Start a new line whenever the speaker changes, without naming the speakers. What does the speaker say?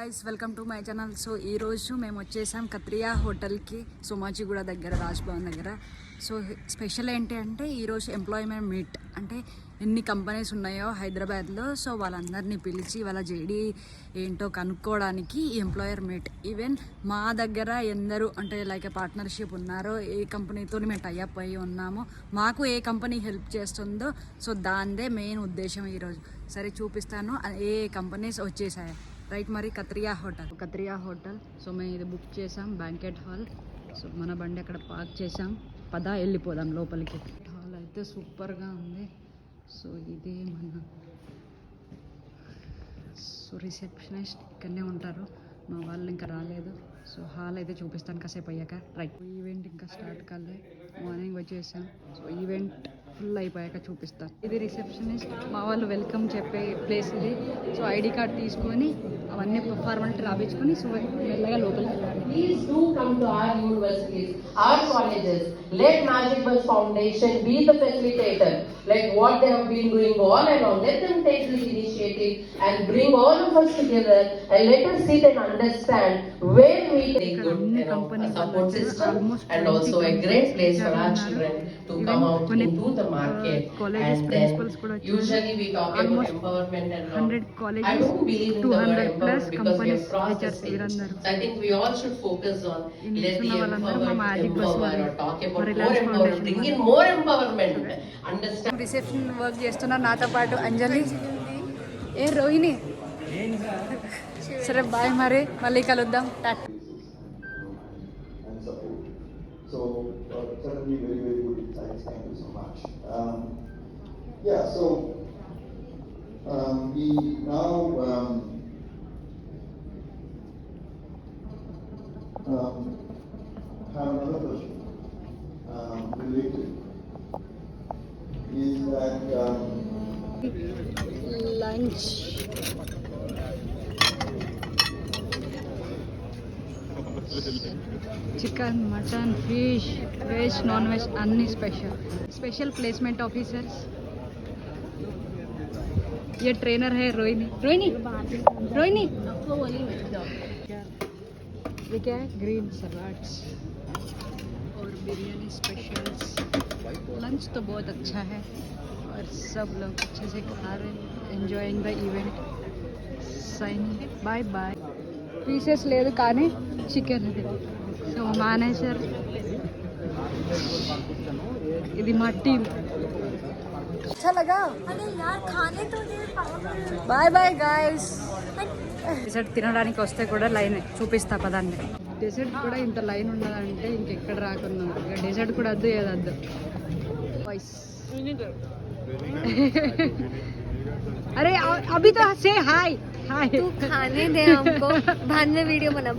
Guys welcome to my channel. So ఈరోజు మేము వచ్చేసాం కత్రియా హోటల్కి, సోమాజిగూడ దగ్గర, రాజ్ భవన్ దగ్గర. సో స్పెషల్ ఏంటి అంటే ఈరోజు ఎంప్లాయ్మెంట్ మీట్, అంటే ఎన్ని కంపెనీస్ ఉన్నాయో హైదరాబాద్లో, సో వాళ్ళందరినీ పిలిచి వాళ్ళ జేడీ ఏంటో కనుక్కోవడానికి ఈ ఎంప్లాయర్ మీట్. ఈవెన్ మా దగ్గర ఎందరూ అంటే లైక్ పార్ట్నర్షిప్ ఉన్నారో, ఏ కంపెనీతో మేము టైఅప్ అయ్యి ఉన్నామో, మాకు ఏ కంపెనీ హెల్ప్ చేస్తుందో, సో దాందే మెయిన్ ఉద్దేశం ఈరోజు. సరే చూపిస్తాను ఏ కంపెనీస్ వచ్చేసాయి. రైట్, మరి కత్రియా హోటల్. సో మేము ఇది బుక్ చేసాం, బ్యాంకెట్ హాల్. సో మన బండి అక్కడ పార్క్ చేసాం, పదా వెళ్ళిపోదాం లోపలికి. హాల్ అయితే సూపర్గా ఉంది. సో ఇది మన రిసెప్షనిస్ట్ ఇక్కడనే ఉంటారు, మా వాళ్ళు ఇంకా రాలేదు. సో హాల్ అయితే చూపిస్తాను కాసేపు అయ్యాక. రైట్, ఈవెంట్ ఇంకా స్టార్ట్ కాలే, మార్నింగ్ వచ్చేసాం. సో ఈవెంట్ ఫుల్ అయిపోయాక చూపిస్తాను. ఇది రిసెప్షనిస్ట్, మా వాళ్ళు వెల్కమ్ చెప్పే ప్లేస్ ఇది. సో ఐడి కార్డ్ తీసుకొని అవన్నీ ఫార్మాలిటీ రాపించుకొని సో మెల్లగా లోపలికి వెళ్ళాలి.
Please do come to our universities, our colleges. Let Magic Bus Foundation be the facilitator. Like what they have been doing all along. Let them take this initiative and bring all of us together and let us sit and understand where we take good support system and also a great place for our children to come out into the market. And then usually we talk about empowerment and all.
100 colleges,
I don't believe in the word
200 plus
empowerment because we have crossed the
companies
stage. So I think we all should focus on let the empowered empower or talk about more empowerment, bring in more empowerment, understand.
Reception work చేస్తున్నారు నాతో పాటు అంజలి, ఏ రోహిణి. సరే bye, మరి మళ్ళీ కలుద్దాం. Tata.
And support. So certainly very good insights. Thank you so much. Yeah, so we now have another question related. Is that
lunch chicken, mutton, fish, veg, non veg అన్ని special ప్లేसमेंट officers. ये trainer है रोहिणी. ये क्या है? Green salads और biryani specials. Lunch तो बहुत अच्छा है और सब लोग अच्छे से खा रहे हैं, enjoying the event. Signing, bye bye. Pieces లేదు కానీ చికెన్ ఇది. సో మేనేజర్, ఇది మా టీమ్. अच्छा लगा?
अरे यार खाने तो दे.
Bye bye guys. డెజర్ట్ తినడానికి వస్తే కూడా లైన్ చూపిస్తా పదాన్ని. డెజర్ట్ కూడా ఇంత లైన్ ఉన్నదంటే ఇంకెక్కడ రాకున్నా. ఇక డెజర్ట్ కూడా వద్దు, ఏదద్దు. వాయిస్ अरे अभी तो से हाय.
तू खाने दे हमको, बाद में वीडियो बना.